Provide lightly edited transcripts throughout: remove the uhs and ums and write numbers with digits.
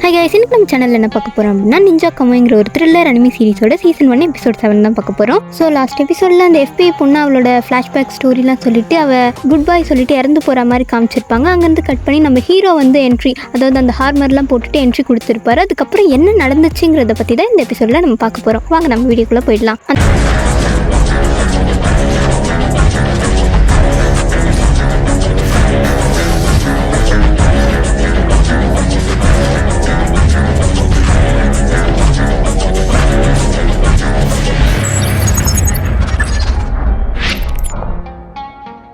Hi guys, இன்னைக்கு நம்ம சேனலில் என்ன பார்க்க போகிறோம் அப்படின்னா நிஞ்சா கமோங்கிற ஒரு த்ரில்லர் அனிமி சீரிஸோட சீசன் 1 எபிசோட் 7 தான் பார்க்க போகிறோம். ஸோ லாஸ்ட் எபிசோடில் அந்த FBI பொண்ணு அவளோட ஃப்ளாஷ்பேக் ஸ்டோரிலாம் சொல்லிட்டு அவள் குட் பாய் சொல்லிட்டு இறந்து போகிற மாதிரி காமிச்சிருப்பாங்க. அங்கேருந்து கட் பண்ணி நம்ம ஹீரோ வந்து என்ட்ரி, அதாவது அந்த ஹார்மர்லாம் போட்டுட்டு என்ட்ரி கொடுத்துருப்பாரு. அதுக்கப்புறம் என்ன நடந்துச்சுங்கிறத பற்றி தான் இந்த எபிசோடில் நம்ம பார்க்க போகிறோம். வாங்க நம்ம வீடியோக்குள்ளே போயிடலாம்.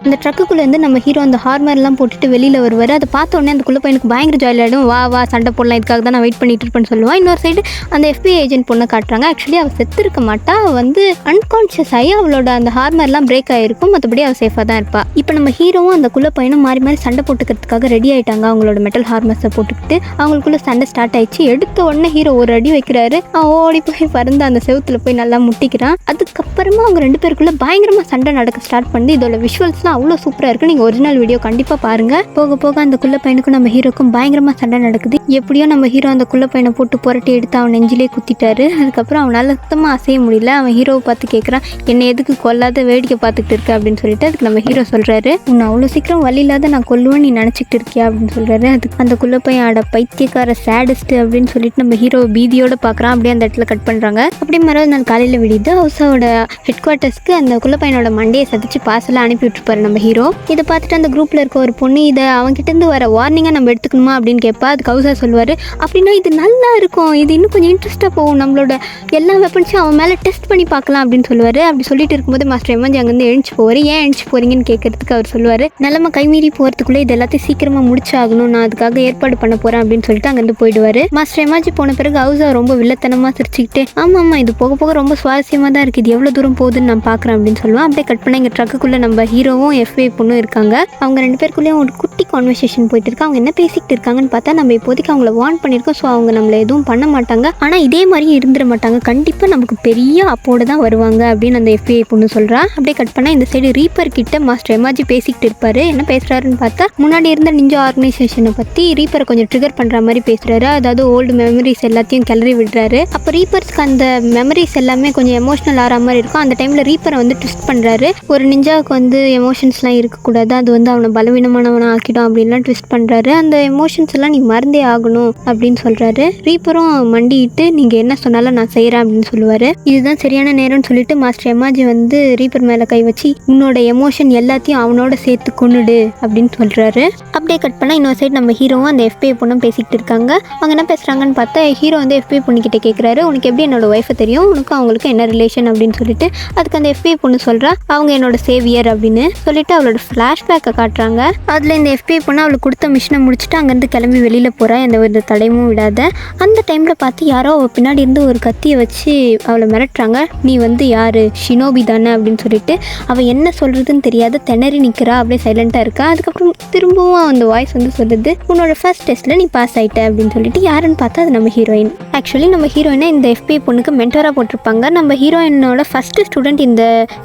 அந்த ட்ரக்குக்குள்ளேருந்து நம்ம ஹீரோ அந்த ஹார்மர்லாம் போட்டுட்டு வெளியில் வருவார். அதை பார்த்த உடனே அந்த குள்ள பையனுக்கு பயங்கர ஜாலியாக ஆகிடும். வா சண்டை போடலாம், இதுக்காக தான் நான் வெயிட் பண்ணிட்டு இருப்பேன்னு சொல்லுவான். இன்னொரு சைடு அந்த FBI ஏஜென்ட் பொண்ணை காட்டுறாங்க. ஆக்சுவலி அவள் செத்து இருக்க மாட்டா, அவள் வந்து அன்கான்ஷியஸ் ஆகி அவளோட அந்த ஹார்மர்லாம் பிரேக் ஆகிருக்கும். மற்றபடி அவள் சேஃபாக தான் இருப்பாள். இப்போ நம்ம ஹீரோவும் அந்த குள்ள பையனும் மாறி மாறி சண்டை போட்டுக்கிறதுக்காக ரெடி ஆகிட்டாங்க. அவங்களோட மெட்டல் ஹார்மர்ஸை போட்டுக்கிட்டு அவங்களுக்குள்ள சண்டை ஸ்டார்ட் ஆயிடுச்சு. எடுத்த உடனே ஹீரோ ஒரு அடி வைக்கிறாரு. ஓடி போய் பறந்து அந்த செவுத்துல போய் நல்லா முட்டிக்கிறான். அதுக்கப்புறமா அவங்க ரெண்டு பேருக்குள்ள பயங்கரமாக சண்டை நடக்க ஸ்டார்ட் பண்ணி இதோட விஷுவல்ஸ்லாம் அவ்வளோ சூப்பராக இருக்குது. நீங்கள் ஒரிஜினல் வீடியோ கண்டிப்பாக பாருங்கள். போக போக அந்த குள்ள பையனுக்கும் நம்ம ஹீரோக்கும் பயங்கரமாக சண்டை நடக்குது. எப்படியோ நம்ம ஹீரோ அந்த குள்ள பையனை போட்டு புரட்டி எடுத்து அவன் நெஞ்சிலே குத்திட்டாரு. அதுக்கப்புறம் அவனால் சுத்தமாக அசைய முடியல. அவன் ஹீரோவை பார்த்து கேட்குறான், என்னை எதுக்கு கொல்லாத வேடிக்கை பார்த்துக்கிட்டு இருக்க அப்படின்னு சொல்லிட்டு. அதுக்கு நம்ம ஹீரோ சொல்கிறாரு, உன்னை அவ்வளோ சீக்கிரம் வழி இல்லாத நான் கொல்லுவேன் நீ நினச்சிக்கிட்டு இருக்கியா அப்படின்னு சொல்கிறாரு. அதுக்கு அந்த குள்ள பையன் ஆட பைத்தியக்கார சேடஸ்ட்டு அப்படின்னு சொல்லிட்டு நம்ம ஹீரோ பீதியோட பார்க்குறான். அப்படியே அந்த இடத்துல கட் பண்ணுறாங்க. அப்படியே மறுபடியும் நாள் காலையில் விடியுது. ஹவுஸோட ஹெட் குவார்ட்டர்ஸ்க்கு அந்த குள்ள பையனோட மண்டையை சதிச்சு பார்சலாக அனுப்பி விட்டுருப்பாரு நம்ம ஹீரோ. இதை பார்த்துட்டு அந்த குரூப்பில் இருக்க ஒரு பொண்ணு இதை அவன்கிட்டேருந்து வர வார்னிங்காக நம்ம எடுத்துக்கணுமா அப்படின்னு கேட்பா. அதுக்கு ஹவுஸா சொல்லுவார், அப்படின்னா இது நல்லா இருக்கும், இது இன்னும் கொஞ்சம் இன்ட்ரெஸ்ட்டாக போகும், நம்மளோட எல்லா வெப்பன்ஸையும் அவன் மேலே டெஸ்ட் பண்ணி பார்க்கலாம் அப்படின்னு சொல்லுவார். அப்படி சொல்லிட்டு இருக்கும்போது மாஸ்டர் எம்ஜி அங்கேருந்து எழுந்து போவார். ஏன் எழுந்து போகிறீங்கன்னு கேட்கறதுக்கு அவர் சொல்லுவார், நிலமை கைமீறி போகிறதுக்குள்ளே இது எல்லாத்தையும் சீக்கிரமாக முடிச்சாகணும், நான் அதுக்காக ஏற்பாடு பண்ண போகிறேன் அப்படின்னு சொல்லிட்டு அங்கேருந்து போயிடுவார். மாஸ்டர் எம்ஜி போன பிறகு ஹவுஸா ரொம்ப வில்லத்தனமாக சிரிச்சுக்கிட்டு, ஆமாம் இது போக போக ரொம்ப சுவாரஸ்யமாக தான் இருக்குது, இது எவ்வளோ தூரம் போகுதுன்னு நான் பார்க்குறேன் அப்படின்னு சொல்லுவான். அப்படியே கட் பண்ண எங்கள் ட்ரக்குக்குள்ளே நம்ம ஹீரோவும் FBI பொண்ணும் இருக்காங்க. அவங்க ரெண்டு பேருக்குள்ளேயும் ஒரு குட்டி கான்வர்சேஷன் போயிட்டு இருக்கு. அவங்க என்ன பேசிக்கிட்டு இருக்காங்கன்னு பார்த்தா நம்ம இப்போதைக்கு அவங்கள வார்ன் பண்ணியிருக்கோம். ஸோ அவங்க நம்மளை எதுவும் பண்ண மாட்டாங்க, ஆனால் இதே மாதிரி இருந்துட மாட்டாங்க, கண்டிப்பாக நமக்கு பெரிய அப்போடு தான் வருவாங்க அப்படின்னு அந்த FBI பொண்ணு சொல்கிறா. அப்படியே கட் பண்ணால் இந்த சைடு ரீப்பர் கிட்ட மாஸ்டர் எம்ஜி பேசிக்கிட்டு இருப்பாரு. என்ன பேசுகிறாருன்னு பார்த்தா முன்னாடி இருந்த நிஞ்சா ஆர்கனைசேஷனை பற்றி ரீப்பரை கொஞ்சம் ட்ரிகர் பண்ணுற மாதிரி பேசுகிறாரு. அதாவது ஓல்டு மெமரிஸ் எல்லாத்தையும் கிளறி விடுறாரு. அப்போ ரீப்பர்ஸ்க்கு அந்த மெமரிஸ் எல்லாமே கொஞ்சம் எமோஷனல் ஆகிற மாதிரி இருக்கும். அந்த டைமில் ரீப்பரை வந்து ட்விஸ்ட் பண்ணுறாரு. ஒரு நிஞ்சாவுக்கு வந்து எமோஷன்ஸ்லாம் இருக்கக்கூடாது, அது வந்து அவனை பலவீனமானவனை ஆக்கிடும் அப்படின்லாம் ட்விஸ்ட் பண்ணுறாரு. அந்த எமோஷன்ஸ் எல்லாம் நீ மறந்தே ஆகணும் அப்படின்னு சொல்கிறாரு. ரீப்பரும் மண்டிட்டு நீங்கள் என்ன சொன்னாலும் நான் செய்கிறேன் அப்படின்னு சொல்லுவார். இதுதான் சரியான நேரம்னு சொல்லிட்டு மாஸ்டர் எம்ஜி வந்து ரீப்பர் மேலே கை வச்சு உன்னோட எமோஷன் எல்லாத்தையும் அவனோட சேர்த்து கொண்டுடு அப்படின்னு சொல்கிறாரு. அப்படியே கட் பண்ணால் இன்னொரு சைடு நம்ம ஹீரோவும் அந்த FBI பொண்ணும் பேசிக்கிட்டு இருக்காங்க. அவங்க என்ன பேசுகிறாங்கன்னு பார்த்தா ஹீரோ வந்து FBI பொண்ணுக்கிட்ட கேட்குறாரு, உனக்கு எப்படி என்னோட ஒய்ஃபை தெரியும், உனக்கு அவங்களுக்கு என்ன ரிலேஷன் அப்படின்னு சொல்லிட்டு. அதுக்கு அந்த FBI பொண்ணு சொல்கிறா, அவங்க என்னோட சேவியர் அப்படின்னு சொல்லிட்டு அவளோட ஃப்ளாஷ்பேக்கை காட்டுறாங்க. அதில் இந்த FBI பொண்ணு அவளுக்கு கொடுத்த மிஷனை முடிச்சுட்டு அங்கேருந்து கிளம்பி வெளியில் போகிறா, எந்த ஒரு தடையும் விடாத. அந்த டைமில் பார்த்து யாரோ அவள் பின்னாடி இருந்து ஒரு கத்தியை வச்சு அவளை மிரட்டுறாங்க. நீ வந்து யார், ஷினோபி தானே அப்படின்னு சொல்லிட்டு. அவள் என்ன சொல்கிறதுன்னு தெரியாத திணறி நிற்கிறா, அப்படியே சைலண்ட்டாக இருக்கா. அதுக்கப்புறம் திரும்பவும் அந்த வாய்ஸ் வந்து சொல்லுது, உன்னோட ஃபர்ஸ்ட் டெஸ்ட்டில் நீ பாஸ் ஆகிட்ட அப்படின்னு சொல்லிட்டு. யாருன்னு பார்த்தா அது நம்ம ஹீரோயின். ஆக்சுவலி நம்ம ஹீரோயினை இந்த FBI பொண்ணுக்கு மென்டராக போட்டிருப்பாங்க. நம்ம ஹீரோயினோட ஃபஸ்ட்டு ஸ்டூடெண்ட் இந்த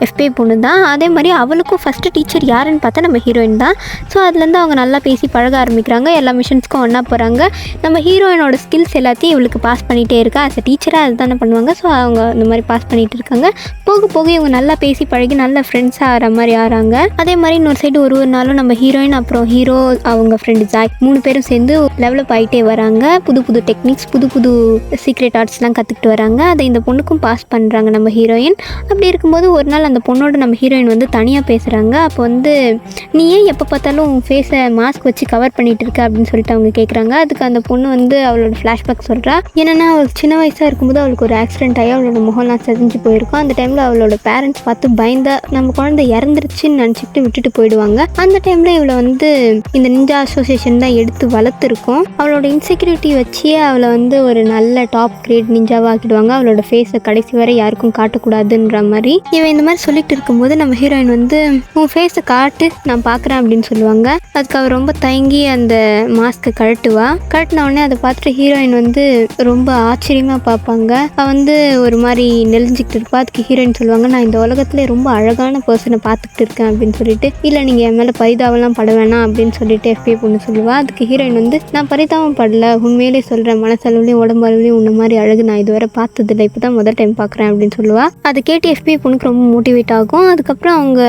FBI பொண்ணு தான். அதே மாதிரி அவளுக்கும் ஃபஸ்ட்டு டீச்சர் யாருன்னு பார்த்தா நம்ம ஹீரோயின் தான். ஸோ அதுலேருந்து அவங்க நல்லா பேசி பழக ஆரம்பிக்கிறாங்க. எல்லா மிஷன்ஸ்க்கும் ஒன்றா போகிறாங்க. நம்ம ஹீரோயினோட ஸ்கில்ஸ் எல்லாத்தையும் இவளுக்கு பாஸ் பண்ணிகிட்டே இருக்கா. ஆஸ் அ டீச்சராக அது தானே பண்ணுவாங்க. ஸோ அவங்க இந்த மாதிரி பாஸ் பண்ணிகிட்டு இருக்காங்க. போக போக இவங்க நல்லா பேசி பழகி நல்ல ஃப்ரெண்ட்ஸாக ஆகிற மாதிரி ஆகிறாங்க. அதே மாதிரி இன்னொரு சைடு ஒரு நாளும் நம்ம ஹீரோயின் அப்புறம் ஹீரோ அவங்க ஃப்ரெண்டு ஜாக் 3 பேரும் சேர்ந்து டெவலப் ஆகிட்டே வராங்க. புது புது டெக்னிக்ஸ், புது புது சீக்ரெட் ஆர்ட்ஸ்லாம் கற்றுக்கிட்டு வராங்க. அதை இந்த பொண்ணுக்கும் பாஸ் பண்ணுறாங்க நம்ம ஹீரோயின். அப்படி இருக்கும்போது ஒரு நாள் அந்த பொண்ணோட நம்ம ஹீரோயின் வந்து தனியாக பேசுகிறாங்க. அப்போ வந்து நீ ஏன் எப்போ பார்த்தாலும் உன் ஃபேஸை மாஸ்க் வச்சு கவர் பண்ணிகிட்டு இருக்க அப்படின்னு சொல்லிட்டு அவங்க கேட்குறாங்க. அதுக்கு அந்த பொண்ணு வந்து அவளோட ஃப்ளாஷ்பேக் சொல்கிறா. ஏன்னா அவளுக்கு சின்ன வயசாக இருக்கும்போது அவளுக்கு ஒரு ஆக்சிடென்ட் ஆகி அவளோட முகம்லாம் செஞ்சு போயிருக்கும். அந்த டைமில் அவளோட பேரண்ட்ஸ் பார்த்து பயந்தா நம்ம குழந்தை இறந்துருச்சுன்னு நினச்சிக்கிட்டு விட்டுட்டு போயிடுவாங்க. அந்த டைமில் இவளை வந்து இந்த நிஞ்சா அசோசியேஷன் தான் எடுத்து வளர்த்துருக்கோம். அவளோட இன்செக்யூரிட்டி வச்சு அவளை வந்து ஒரு நல்ல நல்ல டாப் கிரேட் நிஞ்சாவாக ஆக்கிடுவாங்க. அவளோட ஃபேஸை கடைசி வரை யாருக்கும் காட்டக்கூடாதுன்ற மாதிரி இவன் இந்த மாதிரி சொல்லிட்டு இருக்கும்போது நம்ம ஹீரோயின் வந்து உன் ஃபேஸை காட்டு நான் பார்க்குறேன் அப்படின்னு சொல்லுவாங்க. அதுக்கு அவர் ரொம்ப தயங்கி அந்த மாஸ்க்கை கழட்டின உடனே அதை பார்த்துட்டு ஹீரோயின் வந்து ரொம்ப ஆச்சரியமாக பார்ப்பாங்க. அவள் வந்து ஒரு மாதிரி நெளிஞ்சிக்கிட்டு இருப்பா. அதுக்கு ஹீரோயின் சொல்லுவாங்க நான் இந்த உலகத்துல ரொம்ப அழகான பர்சனை பார்த்துக்கிட்டு இருக்கேன் அப்படின்னு சொல்லிட்டு. இல்லை நீங்கள் என் மேலே பரிதாபம்லாம் பட வேணாம் அப்படின்னு சொல்லிட்டு எஃபிஐ பொண்ணு சொல்லுவா. அதுக்கு ஹீரோயின் வந்து நான் பரிதாபம் படல, உண்மையிலே சொல்கிறேன், மனசளவுலையும் உடம்பளவுலையும் உன்ன மாதிரி அழகு நான் இதுவரை பார்த்ததில்லை, இப்போ தான் முதல் டைம் பார்க்குறேன் அப்படின்னு சொல்லுவா. அதை கேட்டு எஃபிஐ பொண்ணுக்கு ரொம்ப மோட்டிவேட் ஆகும். அதுக்கப்புறம் அவங்க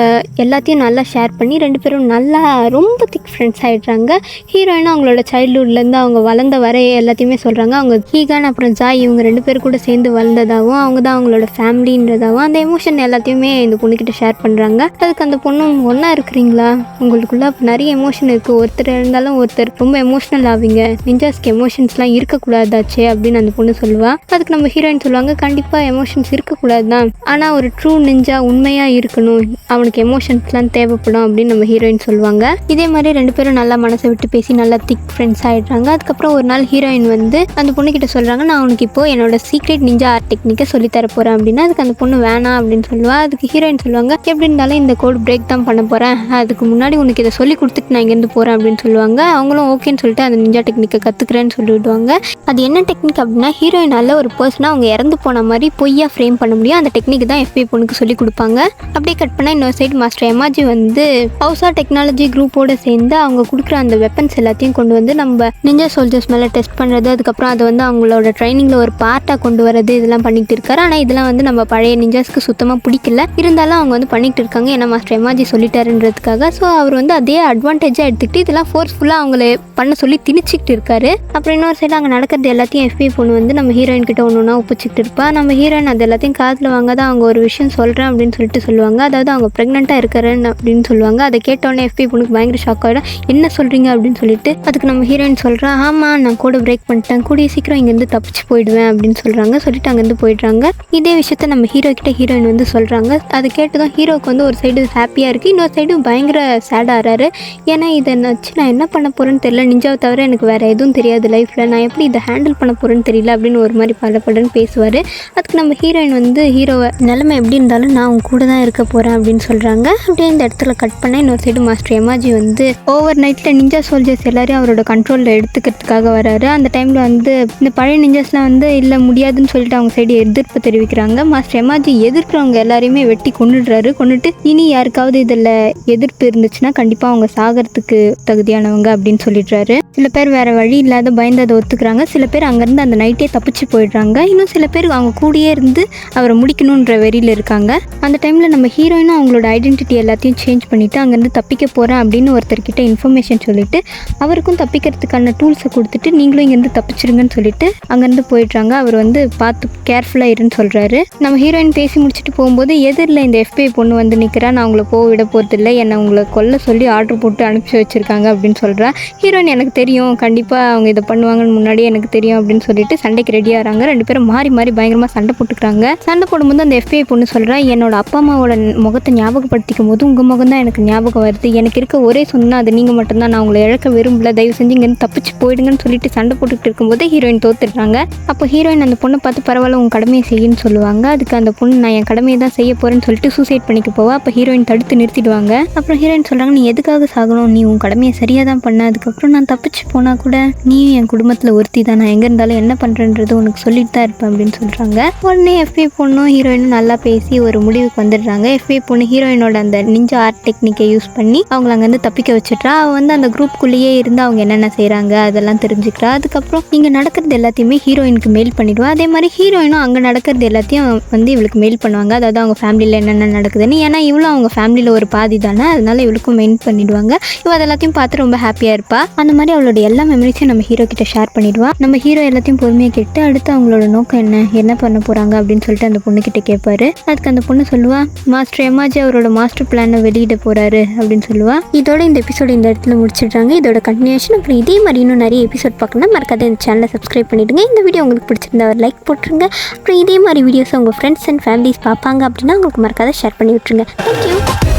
எல்லாத்தையும் நல்லா ஷேர் பண்ணி 2 பேரும் நல்லா ரொம்ப திக் ஃப்ரெண்ட்ஸ் ஆகிடுறாங்க. ஹீரோயினும் அவங்களோட சைல்ட்ஹுட்லேருந்து அவங்க வளர்ந்த வரை எல்லாத்தையுமே சொல்கிறாங்க. அவங்க ஹீகான் அப்புறம் ஜாய் இவங்க 2 பேர் கூட சேர்ந்து வளர்ந்ததாகவும் அவங்க தான் அவங்களோட ஃபேமிலின்றதாகவும் அந்த எமோஷன் எல்லாத்தையுமே இந்த பொண்ணுக்கிட்ட ஷேர் பண்ணுறாங்க. அதுக்கு அந்த பொண்ணு ஒன்றா இருக்கிறீங்களா, உங்களுக்குள்ள நிறைய எமோஷன் இருக்குது, ஒருத்தர் இருந்தாலும் ஒருத்தர் ரொம்ப எமோஷனல் ஆவீங்க, நிஞ்சாஸ்க்கு எமோஷன்ஸ்லாம் இருக்கக்கூடாதாச்சே அப்படின்னு அந்த பொண்ணு சொல்லுவாள். அதுக்கு நம்ம ஹீரோயின் சொல்லுவாங்க கண்டிப்பாக எமோஷன்ஸ் இருக்கக்கூடாது தான், ஆனால் ஒரு ட்ரூ நிஞ்சா உண்மையாக இருக்கணும், அவனுக்கு எமோஷன்ஸ்லாம் தேவைப்படும் அப்படின்னு நம்ம ஹீரோயின் சொல்லுவாங்க. இதே மாதிரி 2 பேரும் நல்லா மனசை விட்டு பேசி நல்லா திக் ஃப்ரெண்ட்ஸ் ஆகிடுறாங்க. அதுக்கப்புறம் ஒரு நாள் ஹீரோயின் வந்து அந்த பொண்ணுக்கிட்ட சொல்கிறாங்க நான் உனக்கு இப்போது என்னோட சீக்ரெட் நிஞ்சா ஆர்ட் டெக்னிக்கை சொல்லித்தர போகிறேன் அப்படின்னா. அதுக்கு அந்த பொண்ணு வேணாம் அப்படின்னு சொல்லுவாள். அதுக்கு ஹீரோயின் சொல்லுவாங்க எப்படி இருந்தாலும் இந்த கோட் பிரேக் தான் பண்ண போகிறேன், அதுக்கு முன்னாடி உனக்கு இதை சொல்லி கொடுத்துட்டு நான் இங்கேருந்து போகிறேன் அப்படின்னு சொல்லுவாங்க. அவங்களும் ஓகேன்னு சொல்லிட்டு அந்த நிஞ்சா டெக்னிக்கை கற்றுக்குறேன்னு சொல்லிவிடுவாங்க. அது என்ன டெக்னிக் அப்படின்னா ஹீரோயினால் ஒரு பர்சனாக அவங்க இறந்து போன மாதிரி பொய்யா ஃப்ரேம் பண்ண முடியும். அந்த டெக்னிக் தான் எஃபிஐ பொண்ணுக்கு சொல்லி கொடுப்பாங்க. அப்படியே கட் பண்ணால் இன்னொரு சைடு மாஸ்டர் எமாஜி வந்து ஹவுஸா டெக்னாலஜி குரூப்போட சேர்ந்து அவங்க கொடுக்குற அந்த வெப்பன்ஸ் எல்லாத்தையும் கொண்டு வந்து நம்ம நிஞ்சா சோல்ஜர்ஸ் மேலே டெஸ்ட் பண்ணுறது, அதுக்கப்புறம் அதை வந்து அவங்களோட ட்ரைனிங்கில் ஒரு பார்ட்டாக கொண்டு வரது, இதெல்லாம் பண்ணிட்டு இருக்காரு. ஆனால் இதெல்லாம் வந்து நம்ம பழைய நிஞ்சாஸ்க்கு சுத்தமாக பிடிக்கல, இருந்தாலும் அவங்க வந்து பண்ணிட்டு இருக்காங்க ஏன்னா மாஸ்டர் எமாஜி சொல்லிட்டாருன்றதுக்காக. ஸோ அவர் வந்து அதே அட்வான்டேஜாக எடுத்துக்கிட்டு இதெல்லாம் ஃபோர்ஸ்ஃபுல்லாக அவங்கள பண்ண சொல்லி திணிச்சிக்கிட்டு இருக்காரு. அப்புறம் இன்னொரு சைடு அங்கே நடக்கிறது எல்லாத்தையும் எஃபிஐ பொண்ணு வந்து நம்ம ஹீரோயின் கிட்ட ஒன்று ஒன்றா ஒப்பிச்சுக்கிட்டு இருப்பா. நம்ம ஹீரோயின் அது எல்லாத்தையும் காதில் வாங்க தான் அவங்க ஒரு விஷயம் சொல்கிறேன் அப்படின்னு சொல்லிட்டு சொல்லுவாங்க. அதாவது அவங்க ப்ரெக்னெண்ட்டாக இருக்கிறேன்னு அப்படின்னு சொல்லுவாங்க. அதை கேட்டோடனே எஃபிஐ பொண்ணுக்கு பயங்கர ஷாக் ஆகிடும். என்ன சொல்கிறீங்க அப்படின்னு சொல்லிட்டு. அதுக்கு நம்ம ஹீரோயின் சொல்கிறா ஆமாம் நான் கூட பிரேக் பண்ணிட்டேன், கூடிய சீக்கிரம் இங்கேருந்து தப்பிச்சு போயிடுவேன் அப்படின்னு சொல்கிறாங்க. சொல்லிட்டு அங்கேருந்து போயிடுறாங்க. இதே விஷயத்த நம்ம ஹீரோ கிட்ட ஹீரோயின் வந்து சொல்கிறாங்க. அது கேட்டதும் ஹீரோக்கு வந்து ஒரு சைடு ஹாப்பியாக இருக்குது, இன்னொரு சைடு பயங்கர சேடாகிறாரு. ஏன்னா இதை வச்சு நான் என்ன பண்ண போகிறேன்னு தெரியல, நிஞ்சாவை தவிர எனக்கு வேறு எதுவும் தெரியாது லைஃப்பில், நான் எப்படி இதை ஹேண்டில் பண்ண போகிறேன்னு தெரியல அப்படின்னு ஒரு மாதிரி பலன்னு பேசுவார். அதுக்கு நம்ம ஹீரோயின் வந்து ஹீரோவை நிலைமை எப்படி இருந்தாலும் நான் உங்க கூட தான் இருக்க போகிறேன் அப்படின்னு சொல்கிறாங்க. அப்படியே இந்த இடத்துல கட் பண்ண இன்னொரு சைடு மாஸ்டர் எமாஜி வந்து ஓவர் நைட்டில் நிஞ்சா சோல்ஜர்ஸ் எல்லாரையும் அவரோட கண்ட்ரோலில் எடுத்துக்கிறதுக்காக வராரு. அந்த டைமில் வந்து இந்த பழைய நிஞ்சாஸ்லாம் வந்து இல்லை முடியாதுன்னு சொல்லிட்டு அவங்க சைடு எதிர்ப்பு தெரிவிக்கிறாங்க. மாஸ்டர் எமாஜி எதிர்க்கிறவங்க எல்லாரையுமே வெட்டி கொண்டுட்டு இனி யாருக்காவது இதில் எதிர்ப்பு இருந்துச்சுன்னா கண்டிப்பாக அவங்க சாகிறதுக்கு தகுதியானவங்க அப்படின்னு சொல்லிடுறாரு. சில பேர் வேறு வழி இல்லாத பயந்து அதை ஒத்துக்கிறாங்க. சில பேர் அங்கேருந்து அந்த நைட்டே தப்பிச்சு போயிடுறாங்க. இன்னும் சில பேர் அவங்க கூடயே இருந்து அவரை முடிக்கணுன்ற வெறியில் இருக்காங்க. அந்த டைமில் நம்ம ஹீரோயினும் அவங்களோட ஐடென்டிட்டி எல்லாத்தையும் சேஞ்ச் பண்ணிவிட்டு அங்கேருந்து தப்பிக்க போகிறேன் அப்படின்னு ஒருத்தர்கிட்ட இன்ஃபர்மேஷன் சொல்லிவிட்டு அவருக்கும் தப்பிக்கிறதுக்கான டூல்ஸை கொடுத்துட்டு நீங்களும் இங்கேருந்து தப்பிச்சிருங்கன்னு சொல்லிட்டு அங்கேருந்து போயிடுறாங்க. அவர் வந்து பார்த்து கேர்ஃபுல்லாக இருன்னு சொல்கிறாரு. நம்ம ஹீரோயின் பேசி முடிச்சுட்டு போகும்போது எதிரில் இந்த எஃபிஐ பொண்ணு வந்து நிற்கிறா, நான் அவங்கள போக விட போகிறதில்லை, என்னை உங்களை கொல்ல சொல்லி ஆர்டர் போட்டு அனுப்பிச்சி வச்சுருக்காங்க அப்படின்னு சொல்கிறா. ஹீரோயின் எனக்கு தெரியும், கண்டிப்பாக அவங்க இதை பண்ணுவாங்கன்னு முன்னாடியே எனக்கு தெரியும் அப்படின்னு சொல்லிட்டு சண்டைக்கு ரெடி ஆகிறாங்க. 2 பேரும் மாறி பயங்கரமாக சண்டை போட்டுக்கிறாங்க. சண்டை போடும்போது அந்த எஃபிஐ பொண்ணு சொல்கிறா என்னோட அப்பா அம்மாவோட முகத்தை ஞாபகப்படுத்திக்கும் போது உங்கள் முகம் தான் எனக்கு ஞாபகம் வருது, எனக்கு இருக்க ஒரே சொன்னால் அது நீங்கள் மட்டும்தான், நான் உங்களை இழக்க விரும்பல, தயவு செஞ்சு இங்கேருந்து தப்பிச்சு போயிடுங்கன்னு சொல்லிட்டு சண்டை போட்டுக்கிட்டு இருக்கும்போது ஹீரோயின் தோத்துடுறாங்க. அப்போ ஹீரோயின் அந்த பொண்ணை பார்த்து பரவாயில்ல உன் கடமையை செய்யுன்னு சொல்லுவாங்க. அதுக்கு அந்த பொண்ணு நான் என் கடமையை தான் செய்ய போகிறேன்னு சொல்லிட்டு சூசைட் பண்ணிக்க போவா. அப்போ ஹீரோயின் தடுத்து நிறுத்திடுவாங்க. அப்புறம் ஹீரோயின் சொல்கிறாங்க நீ எதுக்காக சாகணும், நீ உன் கடமையை சரியாக தான் பண்ண, அதுக்கப்புறம் நான் தப்பிச்சு போனால் கூட நீயும் என் குடும்பத்தில் ஒருத்தி தான், நான் எங்கே இருந்தாலும் என்ன பண்ணுறேன்றது உனக்கு சொல்லிட்டு தான் இருப்பேன் அப்படின்னு சொல்கிறாங்க. உடனே எஃபிஐ பொண்ணும் ஹீரோயினும் நல்லா பேசி ஒரு முடிவுக்கு வந்துடுறாங்க. எஃபிஐ பொண்ணு ஹீரோயினோட அந்த நிஞ்சா ஆர்ட் டெக்னிக்கை யூஸ் பண்ணி அவங்கள அங்கேருந்து தப்பிக்க வச்சுட்றா. அவள் வந்து அந்த குரூப்புக்குள்ளேயே இருந்து அவங்க என்னென்ன செய்கிறாங்க அதெல்லாம் தெரிஞ்சுக்கிறா. அதுக்கப்புறம் இங்கே நடக்கிறது எல்லாத்தையுமே ஹீரோயினுக்கு மெயில் பண்ணிடுவா. அதே மாதிரி ஹீரோயினும் அங்கே நடக்கிறது எல்லாத்தையும் வந்து இவளுக்கு மெயில் பண்ணுவாங்க. அதாவது அவங்க ஃபேமிலியில் என்னென்ன நடக்குதுன்னு. ஏன்னா இவளும் அவங்க ஃபேமிலியில் ஒரு பாதி தானே, அதனால இவளுக்கும் மெயில் பண்ணிடுவாங்க. இவள் அது எல்லாத்தையும் பார்த்து ரொம்ப ஹாப்பியாக இருப்பா. அந்த மாதிரி அவளோட எல்லா மெமரிஸையும் நம்ம ஹீரோ கிட்ட ஷேர் பண்ணிடுவா. நம்ம ஹீரோ எல்லாத்தையும் பொறுமையாக கேட்டு அடுத்து அவங்களோட நோக்கம் என்ன பண்ண போகிறாங்க அப்படின்னு சொல்லிட்டு அந்த பொண்ணுக்கிட்ட கேட்பாரு. அதுக்கு அந்த பொண்ணு சொல்லுவா மாஸ்டர் எமாஜி அவரோட மாஸ்டர் பிளானை வெளியிட போகிறாரு அப்படின்னு சொல்லுவா. இதோட இந்த எபிசோடு இந்த இடத்துல முடிச்சிடுறாங்க. இதோட கண்டினியூஷன் அப்புறம் இதே மாதிரி இன்னும் நிறைய எபிசோட் பார்க்கணும் மறக்காத இந்த சேனலை சப்ஸ்கிரைப் பண்ணிவிடுங்க. இந்த வீடியோ உங்களுக்கு பிடிச்சிருந்தா ஒரு லைக் போட்டுருங்க. அப்புறம் இதே மாதிரி வீடியோஸ் உங்கள் ஃப்ரெண்ட்ஸ் அண்ட் ஃபேமிலிஸ் பார்ப்பாங்க அப்படின்னா உங்களுக்கு மறக்காத ஷேர் பண்ணி விட்டுருங்க. தேங்க்யூ.